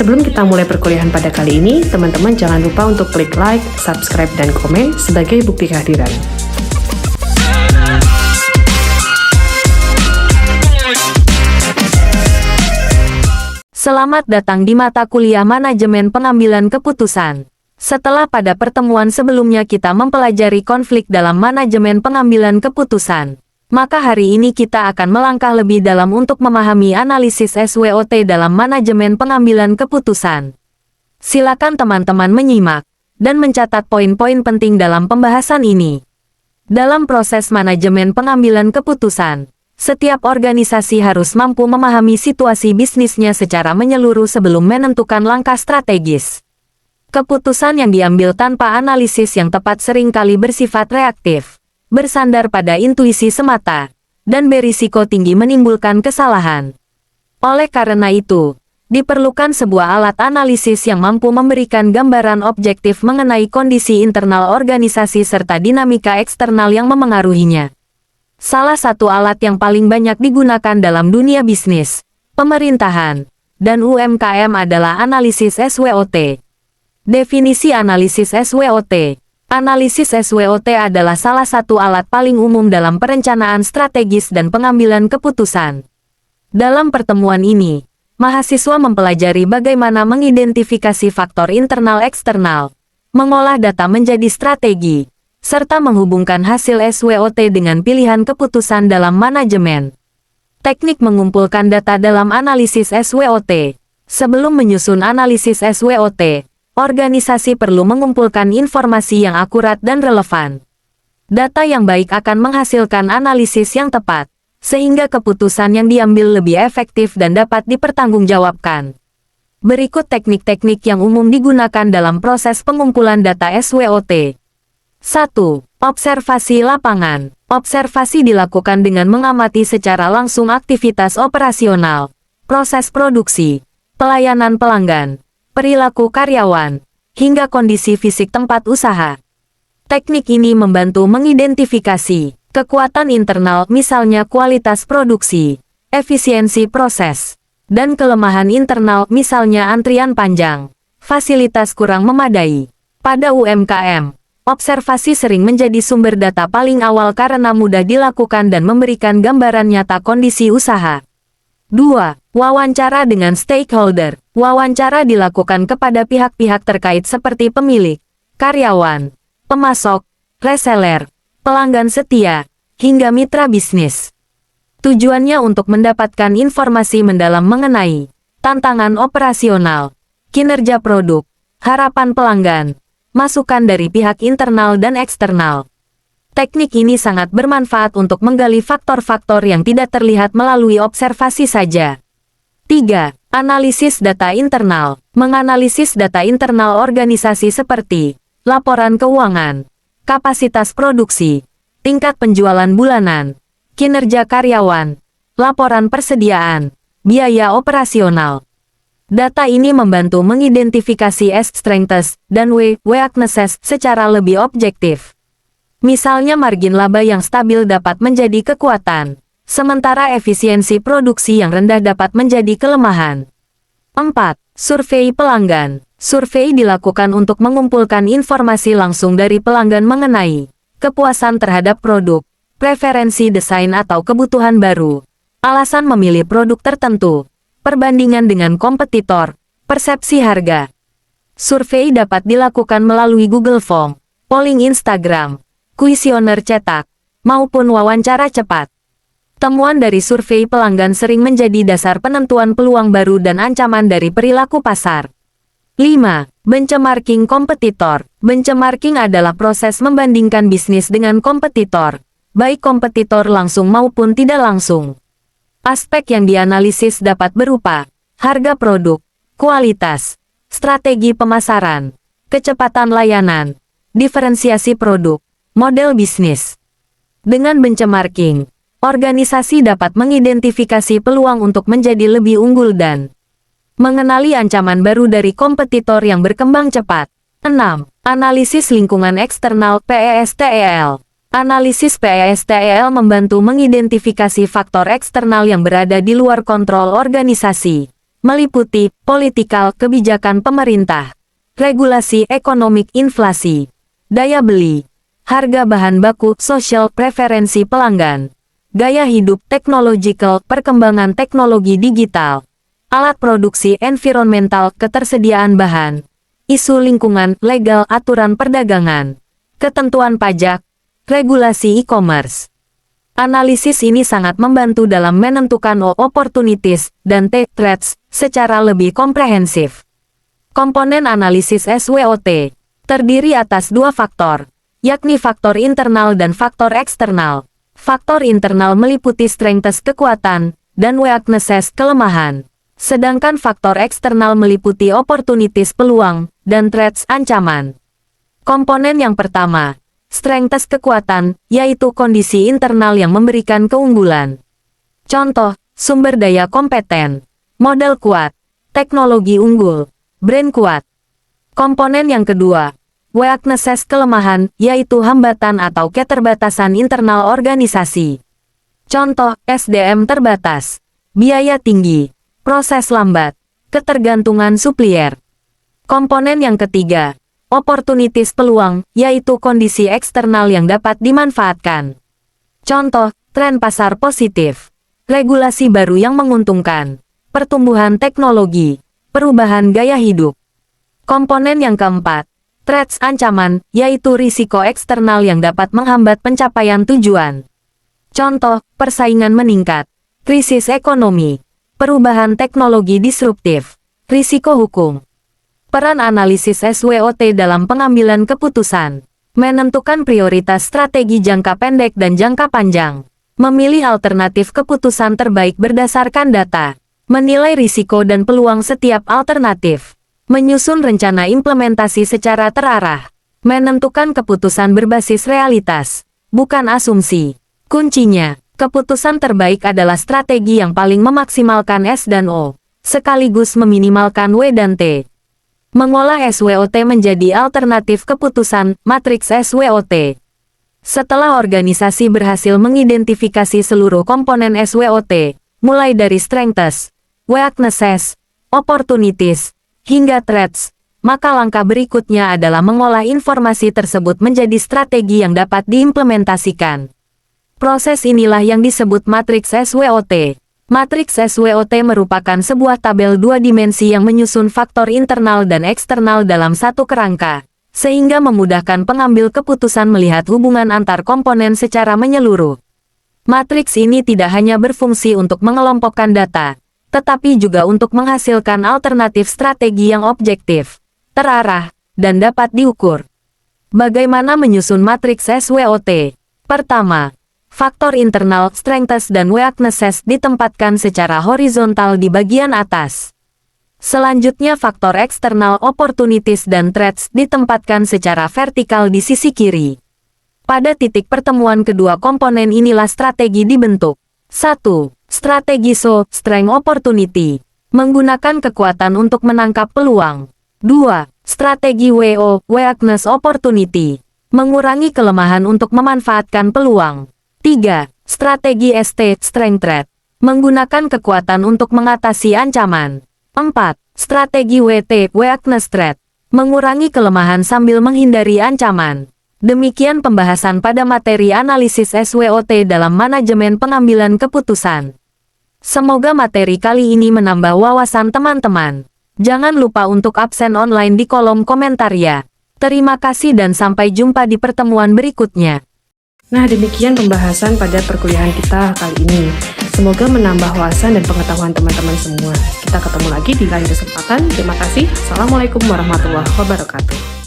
Sebelum kita mulai perkuliahan pada kali ini, teman-teman jangan lupa untuk klik like, subscribe, dan komen sebagai bukti kehadiran. Selamat datang di mata kuliah Manajemen Pengambilan Keputusan. Setelah pada pertemuan sebelumnya kita mempelajari konflik dalam manajemen pengambilan keputusan, maka hari ini kita akan melangkah lebih dalam untuk memahami analisis SWOT dalam manajemen pengambilan keputusan. Silakan teman-teman menyimak dan mencatat poin-poin penting dalam pembahasan ini. Dalam proses manajemen pengambilan keputusan, setiap organisasi harus mampu memahami situasi bisnisnya secara menyeluruh sebelum menentukan langkah strategis. Keputusan yang diambil tanpa analisis yang tepat seringkali bersifat reaktif, bersandar pada intuisi semata, dan berisiko tinggi menimbulkan kesalahan. Oleh karena itu, diperlukan sebuah alat analisis yang mampu memberikan gambaran objektif mengenai kondisi internal organisasi serta dinamika eksternal yang memengaruhinya. Salah satu alat yang paling banyak digunakan dalam dunia bisnis, pemerintahan, dan UMKM adalah analisis SWOT. Definisi analisis SWOT. Analisis SWOT adalah salah satu alat paling umum dalam perencanaan strategis dan pengambilan keputusan. Dalam pertemuan ini, mahasiswa mempelajari bagaimana mengidentifikasi faktor internal-eksternal, mengolah data menjadi strategi, serta menghubungkan hasil SWOT dengan pilihan keputusan dalam manajemen. Teknik mengumpulkan data dalam analisis SWOT. Sebelum menyusun analisis SWOT, organisasi perlu mengumpulkan informasi yang akurat dan relevan. Data yang baik akan menghasilkan analisis yang tepat, sehingga keputusan yang diambil lebih efektif dan dapat dipertanggungjawabkan. Berikut teknik-teknik yang umum digunakan dalam proses pengumpulan data SWOT. 1. Observasi lapangan. Observasi dilakukan dengan mengamati secara langsung aktivitas operasional, proses produksi, pelayanan pelanggan, perilaku karyawan, hingga kondisi fisik tempat usaha. Teknik ini membantu mengidentifikasi kekuatan internal, misalnya kualitas produksi, efisiensi proses, dan kelemahan internal, misalnya antrian panjang, fasilitas kurang memadai. Pada UMKM, observasi sering menjadi sumber data paling awal karena mudah dilakukan dan memberikan gambaran nyata kondisi usaha. 2. Wawancara dengan stakeholder. Wawancara dilakukan kepada pihak-pihak terkait seperti pemilik, karyawan, pemasok, reseller, pelanggan setia, hingga mitra bisnis. Tujuannya untuk mendapatkan informasi mendalam mengenai tantangan operasional, kinerja produk, harapan pelanggan, masukan dari pihak internal dan eksternal. Teknik ini sangat bermanfaat untuk menggali faktor-faktor yang tidak terlihat melalui observasi saja. 3. Analisis data internal. Menganalisis data internal organisasi seperti laporan keuangan, kapasitas produksi, tingkat penjualan bulanan, kinerja karyawan, laporan persediaan, biaya operasional. Data ini membantu mengidentifikasi strengths dan weaknesses secara lebih objektif. Misalnya margin laba yang stabil dapat menjadi kekuatan, sementara efisiensi produksi yang rendah dapat menjadi kelemahan. 4. Survei pelanggan. Survei dilakukan untuk mengumpulkan informasi langsung dari pelanggan mengenai kepuasan terhadap produk, preferensi desain atau kebutuhan baru, alasan memilih produk tertentu, perbandingan dengan kompetitor, persepsi harga. Survei dapat dilakukan melalui Google Form, polling Instagram, kuesioner cetak, maupun wawancara cepat. Temuan dari survei pelanggan sering menjadi dasar penentuan peluang baru dan ancaman dari perilaku pasar. 5. Benchmarking kompetitor. Benchmarking adalah proses membandingkan bisnis dengan kompetitor, baik kompetitor langsung maupun tidak langsung. Aspek yang dianalisis dapat berupa harga produk, kualitas, strategi pemasaran, kecepatan layanan, diferensiasi produk, model bisnis. Dengan benchmarking, organisasi dapat mengidentifikasi peluang untuk menjadi lebih unggul dan mengenali ancaman baru dari kompetitor yang berkembang cepat. 6. Analisis lingkungan eksternal (PESTEL). Analisis PESTEL membantu mengidentifikasi faktor eksternal yang berada di luar kontrol organisasi, meliputi politikal kebijakan pemerintah, regulasi ekonomik inflasi, daya beli, harga bahan baku, social preferensi pelanggan, gaya hidup technological, perkembangan teknologi digital, alat produksi environmental, ketersediaan bahan, isu lingkungan, legal, aturan perdagangan, ketentuan pajak, regulasi e-commerce. Analisis ini sangat membantu dalam menentukan opportunities dan threats secara lebih komprehensif. Komponen analisis SWOT terdiri atas dua faktor, yakni faktor internal dan faktor eksternal. Faktor internal meliputi strengths kekuatan dan weaknesses kelemahan, sedangkan faktor eksternal meliputi opportunities peluang dan threats ancaman. Komponen yang pertama, strengths kekuatan, yaitu kondisi internal yang memberikan keunggulan. Contoh, sumber daya kompeten, modal kuat, teknologi unggul, brand kuat. Komponen yang kedua, weaknesses kelemahan, yaitu hambatan atau keterbatasan internal organisasi. Contoh, SDM terbatas, biaya tinggi, proses lambat, ketergantungan supplier. Komponen yang ketiga, opportunities peluang, yaitu kondisi eksternal yang dapat dimanfaatkan. Contoh, tren pasar positif, regulasi baru yang menguntungkan, pertumbuhan teknologi, perubahan gaya hidup. Komponen yang keempat, threats ancaman, yaitu risiko eksternal yang dapat menghambat pencapaian tujuan. Contoh, persaingan meningkat, krisis ekonomi, perubahan teknologi disruptif, risiko hukum. Peran analisis SWOT dalam pengambilan keputusan, menentukan prioritas strategi jangka pendek dan jangka panjang, memilih alternatif keputusan terbaik berdasarkan data, menilai risiko dan peluang setiap alternatif, menyusun rencana implementasi secara terarah, menentukan keputusan berbasis realitas, bukan asumsi. Kuncinya, keputusan terbaik adalah strategi yang paling memaksimalkan S dan O, sekaligus meminimalkan W dan T. Mengolah SWOT menjadi alternatif keputusan, matriks SWOT. Setelah organisasi berhasil mengidentifikasi seluruh komponen SWOT, mulai dari strengths, weaknesses, opportunities, hingga threats, maka langkah berikutnya adalah mengolah informasi tersebut menjadi strategi yang dapat diimplementasikan. Proses inilah yang disebut matriks SWOT. Matriks SWOT merupakan sebuah tabel dua dimensi yang menyusun faktor internal dan eksternal dalam satu kerangka, sehingga memudahkan pengambil keputusan melihat hubungan antar komponen secara menyeluruh. Matriks ini tidak hanya berfungsi untuk mengelompokkan data, tetapi juga untuk menghasilkan alternatif strategi yang objektif, terarah, dan dapat diukur. Bagaimana menyusun matriks SWOT? Pertama, faktor internal, strengths dan weaknesses ditempatkan secara horizontal di bagian atas. Selanjutnya faktor eksternal, opportunities dan threats ditempatkan secara vertikal di sisi kiri. Pada titik pertemuan kedua komponen inilah strategi dibentuk. 1. Strategi SO, strength opportunity, menggunakan kekuatan untuk menangkap peluang. 2. Strategi WO, weakness opportunity, mengurangi kelemahan untuk memanfaatkan peluang. 3. Strategi ST, strength threat, menggunakan kekuatan untuk mengatasi ancaman. 4. Strategi WT, weakness threat, mengurangi kelemahan sambil menghindari ancaman. Demikian pembahasan pada materi analisis SWOT dalam manajemen pengambilan keputusan. Semoga materi kali ini menambah wawasan teman-teman. Jangan lupa untuk absen online di kolom komentar ya. Terima kasih dan sampai jumpa di pertemuan berikutnya. Nah, demikian pembahasan pada perkuliahan kita kali ini. Semoga menambah wawasan dan pengetahuan teman-teman semua. Kita ketemu lagi di lain kesempatan. Terima kasih. Assalamualaikum warahmatullahi wabarakatuh.